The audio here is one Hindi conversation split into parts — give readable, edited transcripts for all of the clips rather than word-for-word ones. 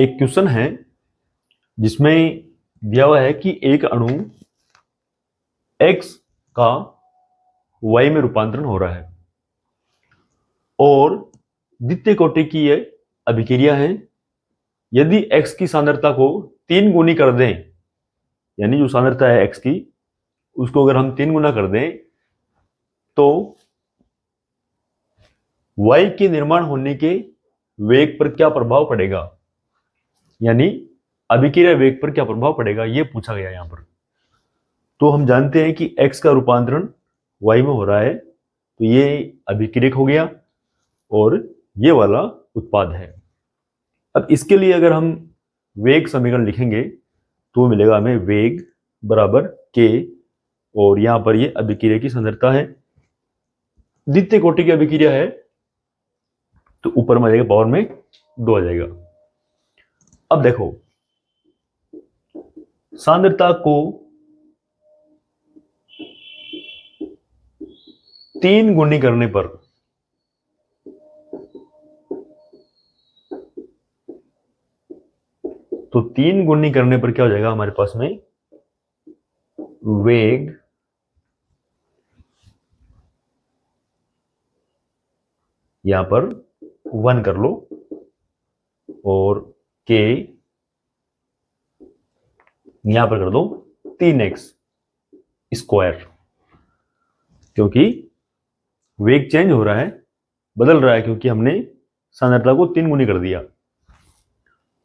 एक क्वेश्चन है जिसमें दिया हुआ है कि एक अणु x का y में रूपांतरण हो रहा है और द्वितीय कोटि की यह अभिक्रिया है। यदि x की सांद्रता को 3 गुनी कर दें, यानी जो सांद्रता है x की उसको अगर हम 3 गुना कर दें तो y के निर्माण होने के वेग पर क्या प्रभाव पड़ेगा, यानी अभिक्रिया वेग पर क्या प्रभाव पड़ेगा, यह पूछा गया यहां पर। तो हम जानते हैं कि x का रूपांतरण y में हो रहा है, तो ये अभिक्रियक हो गया और ये वाला उत्पाद है। अब इसके लिए अगर हम वेग समीकरण लिखेंगे तो मिलेगा हमें वेग बराबर k, और यहां पर ये अभिक्रिया की सांद्रता है। द्वितीय कोटि की अभिक्रिया है तो ऊपर में आ जाएगा पावर में 2 आ जाएगा। अब देखो, सांद्रता को 3 गुनी करने पर क्या हो जाएगा हमारे पास में वेग यहां पर 1 कर लो और k यहां पर कर दो 3x स्क्वायर, क्योंकि वेग चेंज हो रहा है, बदल रहा है, क्योंकि हमने सांद्रता को 3 गुनी कर दिया।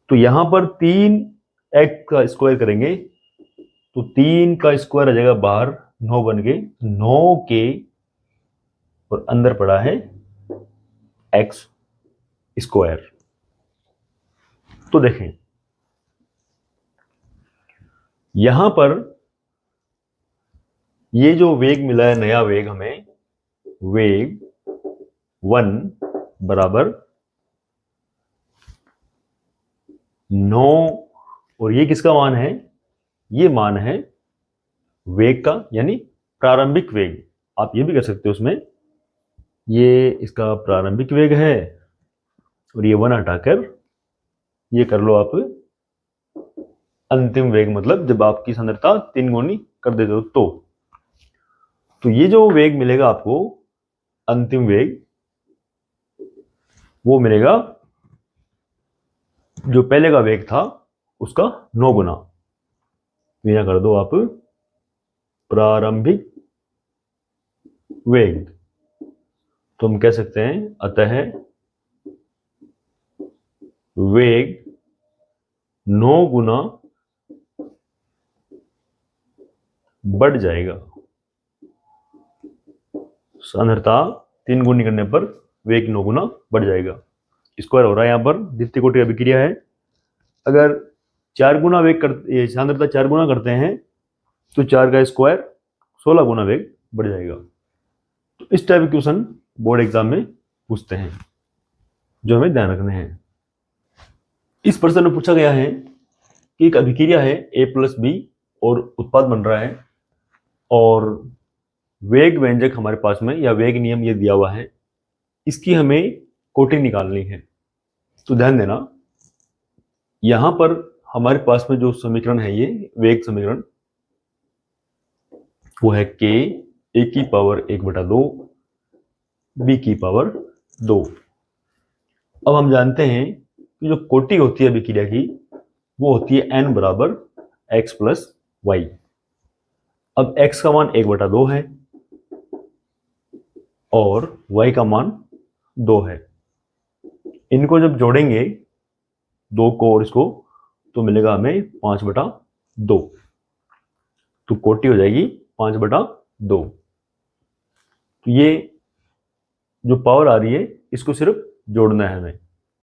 तो यहां पर 3x का स्क्वायर करेंगे तो 3 का स्क्वायर आ जाएगा बाहर 9 बन के 9k और अंदर पड़ा है x स्क्वायर। तो देखें यहां पर ये जो वेग मिला है, नया वेग हमें, वेग 1 बराबर 9, और ये किसका मान है, ये मान है वेग का, यानी प्रारंभिक वेग। आप ये भी कर सकते हो, उसमें ये इसका प्रारंभिक वेग है और ये 1 हटाकर ये कर लो आप अंतिम वेग, मतलब जब आपकी सांद्रता 3 गुनी कर देते हो तो ये जो वेग मिलेगा आपको अंतिम वेग, वो मिलेगा जो पहले का वेग था उसका 9 गुना। तो यहां कर दो आप प्रारंभिक वेग, तो हम कह सकते हैं अतः वेग 9 गुना बढ़ जाएगा। सांद्रता 3 गुनी करने पर वेग 9 गुना बढ़ जाएगा। स्क्वायर हो रहा है, यहां पर द्वितीय कोटि अभिक्रिया है। अगर 4 गुना वेग सांद्रता 4 गुना करते हैं तो 4 का स्क्वायर 16 गुना वेग बढ़ जाएगा। तो इस टाइप के क्वेश्चन बोर्ड एग्जाम में पूछते हैं, जो हमें ध्यान रखने हैं। इस प्रश्न में पूछा गया है कि एक अभिक्रिया है A+B और उत्पाद बन रहा है, और वेग व्यंजक हमारे पास में या वेग नियम ये दिया हुआ है, इसकी हमें कोटि निकालनी है। तो ध्यान देना, यहां पर हमारे पास में जो समीकरण है, ये वेग समीकरण, वो है k a की पावर 1/2 b की पावर 2। अब हम जानते हैं कि जो कोटि होती है अभिक्रिया की, वो होती है n बराबर x प्लस वाई। अब x का मान 1/2 है और y का मान 2 है। इनको जब जोड़ेंगे 2 को और इसको, तो मिलेगा हमें 5/2। तो कोटि हो जाएगी 5/2। तो ये जो पावर आ रही है इसको सिर्फ जोड़ना है हमें।